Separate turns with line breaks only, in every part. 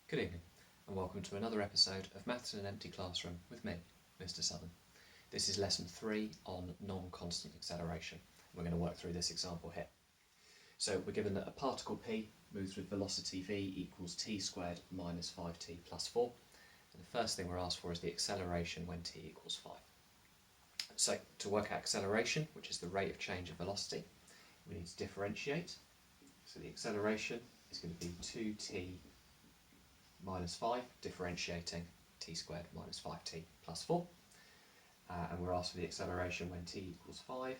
Good evening, and welcome to another episode of Maths in an Empty Classroom with me, Mr. Southern. This is lesson 3 on non-constant acceleration. We're going to work through this example here. So we're given that a particle p moves with velocity v equals t squared minus 5t plus 4. And the first thing we're asked for is the acceleration when t equals 5. So to work out acceleration, which is the rate of change of velocity, we need to differentiate. So the acceleration is going to be 2t minus 5, differentiating t squared minus 5t plus 4. And we're asked for the acceleration when t equals 5.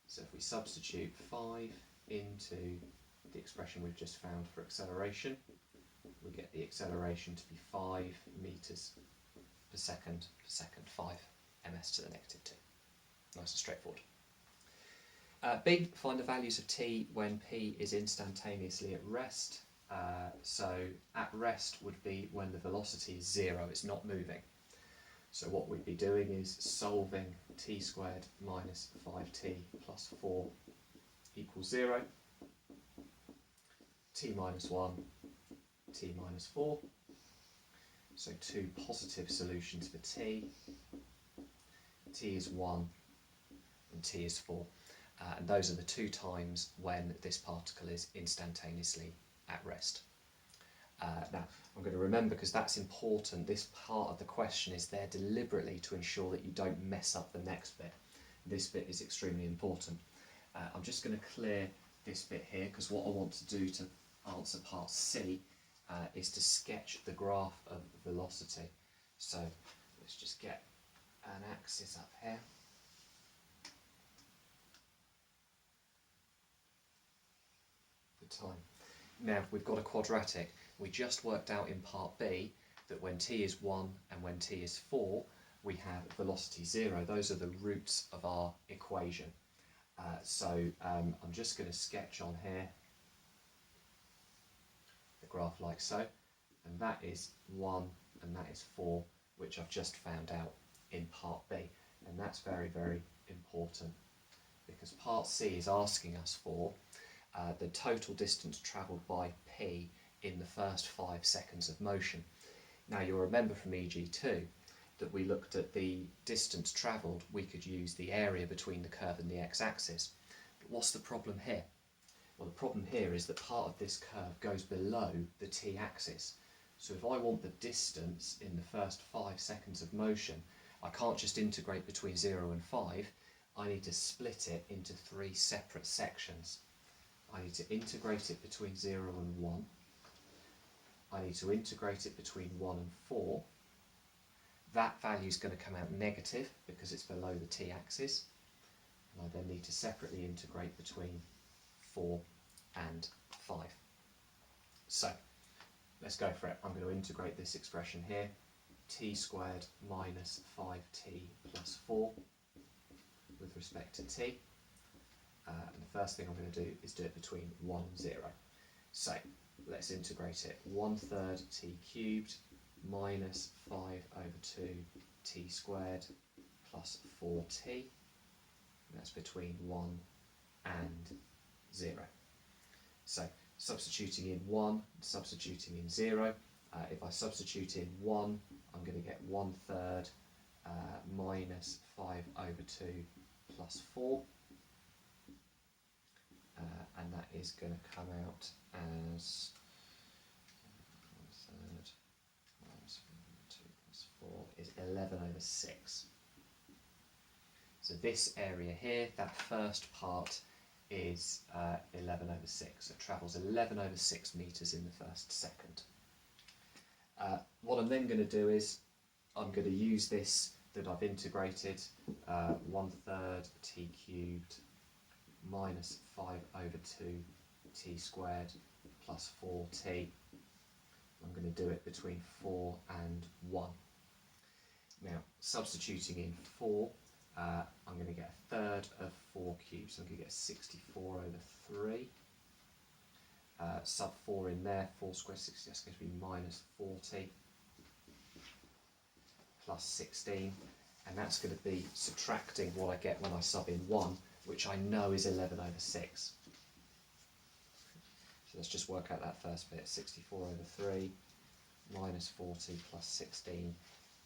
So if we substitute 5 into the expression we've just found for acceleration, we get the acceleration to be 5 meters per second, 5 ms to the negative 2. Nice and straightforward. B, find the values of t when p is instantaneously at rest. So at rest would be when the velocity is 0, it's not moving. So what we'd be doing is solving t squared minus 5t plus 4 equals 0, t minus 1, t minus 4. So two positive solutions for t. T is 1 and t is 4. And those are the two times when this particle is instantaneously at rest. Now, I'm going to remember, because that's important, this part of the question is there deliberately to ensure that you don't mess up the next bit. This bit is extremely important. I'm just going to clear this bit here, because what I want to do to answer part C is to sketch the graph of velocity. So let's just get an axis up here. The time. Now we've got a quadratic. We just worked out in part B that when t is 1 and when t is 4, we have velocity 0. Those are the roots of our equation. I'm just going to sketch on here the graph like so, and that is 1 and that is 4, which I've just found out in part B. And that's very, very important, because part C is asking us for the total distance travelled by p in the first 5 seconds of motion. Now you'll remember from EG2 that we looked at the distance travelled, we could use the area between the curve and the x-axis. But what's the problem here? Well, the problem here is that part of this curve goes below the t-axis. So if I want the distance in the first 5 seconds of motion, I can't just integrate between 0 and 5, I need to split it into 3 separate sections. I need to integrate it between 0 and 1. I need to integrate it between 1 and 4. That value is going to come out negative because it's below the t-axis. And I then need to separately integrate between 4 and 5. So let's go for it. I'm going to integrate this expression here. T squared minus 5t plus 4 with respect to t. And the first thing I'm going to do is do it between 1 and 0. So let's integrate it. 1/3 t cubed minus 5 over 2 t squared plus 4t. And that's between 1 and 0. So substituting in 1, substituting in 0. If I substitute in 1, I'm going to get 1/3 minus 5 over 2 plus 4. And that is going to come out as 1/3 minus 2 plus 4 is 11 over 6. So this area here, that first part, is 11 over 6. It travels 11 over 6 metres in the first second. What I'm then going to do is I'm going to use this that I've integrated, 1/3 t cubed minus 5 over 2 t squared plus 4t. I'm going to do it between 4 and 1. Now, substituting in 4, I'm going to get 1/3 of 4 cubed, so I'm going to get 64 over 3. Sub 4 in there, 4 squared 60, that's going to be minus 40 plus 16, and that's going to be subtracting what I get when I sub in 1, which I know is 11 over 6. So let's just work out that first bit. 64 over 3 minus 40 plus 16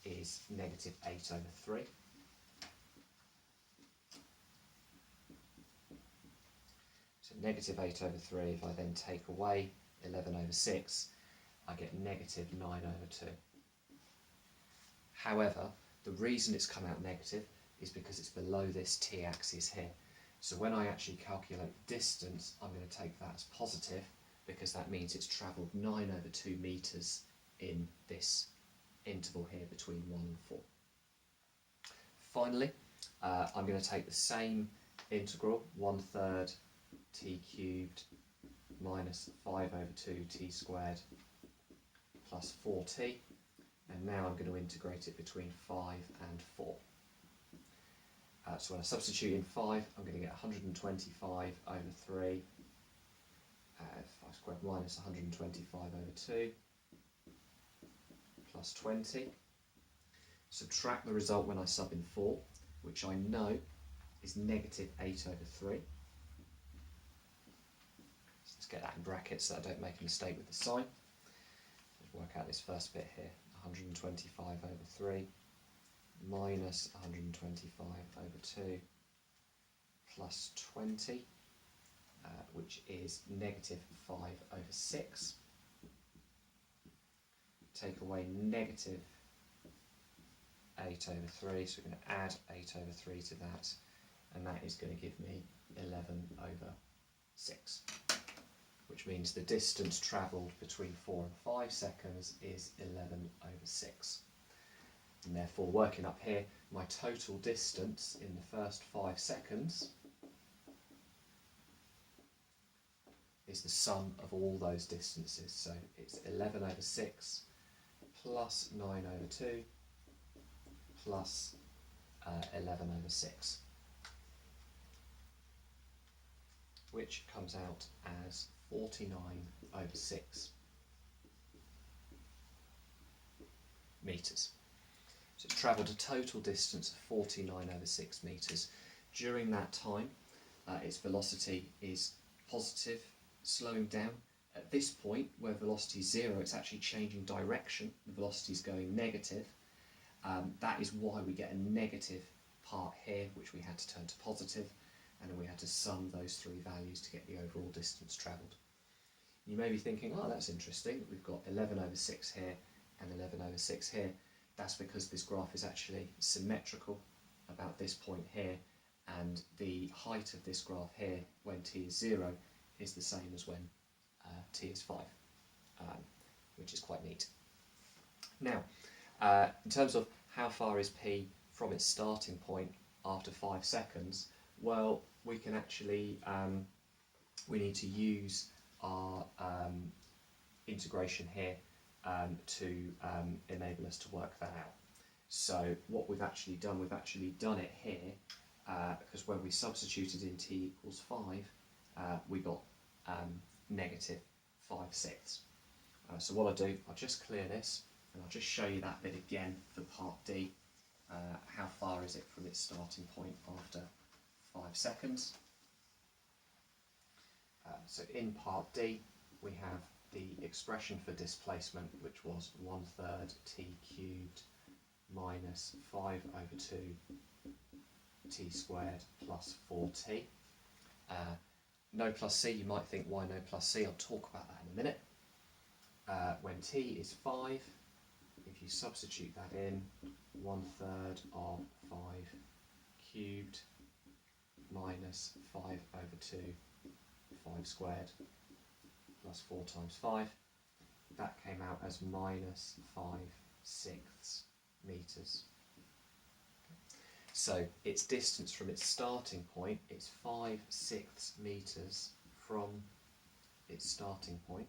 is negative 8 over 3. So negative 8 over 3, if I then take away 11 over 6, I get negative 9 over 2. However, the reason it's come out negative is because it's below this t-axis here. So when I actually calculate the distance, I'm going to take that as positive, because that means it's travelled 9 over 2 metres in this interval here between 1 and 4. Finally, I'm going to take the same integral, 1/3 t cubed minus 5 over 2 t squared plus 4t, and now I'm going to integrate it between 5 and 4. So when I substitute in 5, I'm going to get 125 over 3, 5 squared minus 125 over 2, plus 20. Subtract the result when I sub in 4, which I know is negative 8 over 3. So let's get that in brackets so I don't make a mistake with the sign. Let's work out this first bit here. 125 over 3 minus 125 over 2 plus 20, which is negative 5 over 6. Take away negative 8 over 3, so we're going to add 8 over 3 to that, and that is going to give me 11 over 6, which means the distance travelled between 4 and 5 seconds is 11 over 6. And therefore, working up here, my total distance in the first 5 seconds is the sum of all those distances. So it's 11 over 6 plus 9 over 2 plus 11 over 6, which comes out as 49 over 6 metres. So it's travelled a total distance of 49 over 6 metres. During that time, its velocity is positive, slowing down. At this point, where velocity is 0, it's actually changing direction. The velocity is going negative. That is why we get a negative part here, which we had to turn to positive, and then we had to sum those 3 values to get the overall distance travelled. You may be thinking, oh, that's interesting. We've got 11 over 6 here and 11 over 6 here. That's because this graph is actually symmetrical about this point here, and the height of this graph here when t is 0 is the same as when t is 5, which is quite neat. Now, in terms of how far is p from its starting point after 5 seconds, well, we can actually, we need to use our integration here to enable us to work that out. So what we've actually done it here, because when we substituted in t equals 5, we got negative 5/6. So what I'll do, I'll just clear this, and I'll just show you that bit again for part D. How far is it from its starting point after 5 seconds? So in part D, we have the expression for displacement, which was 1/3 t cubed minus 5 over 2 t squared plus 4t. No plus c, you might think, why no plus c? I'll talk about that in a minute. When t is 5, if you substitute that in, 1/3 of 5 cubed minus 5 over 2, 5 squared plus 4 times 5, that came out as minus 5/6 metres. So its distance from its starting point is 5/6 metres from its starting point.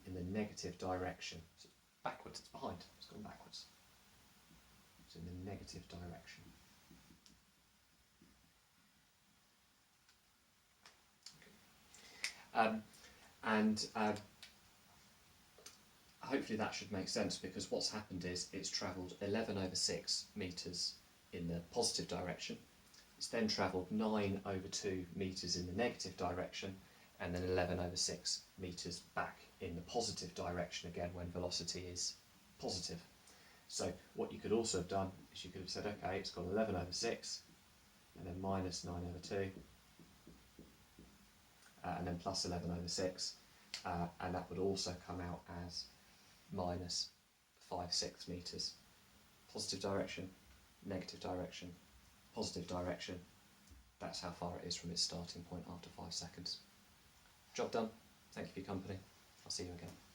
In the negative direction. So it's backwards, it's behind, it's gone backwards. It's in the negative direction. Hopefully that should make sense, because what's happened is it's travelled 11 over 6 metres in the positive direction. It's then travelled 9 over 2 metres in the negative direction, and then 11/6 metres back in the positive direction again when velocity is positive. So what you could also have done is you could have said, okay, it's got 11/6 and then minus 9/2 and then plus 11/6 and that would also come out as minus 5/6 metres. Positive direction, negative direction, positive direction. That's how far it is from its starting point after 5 seconds. Job done. Thank you for your company. I'll see you again.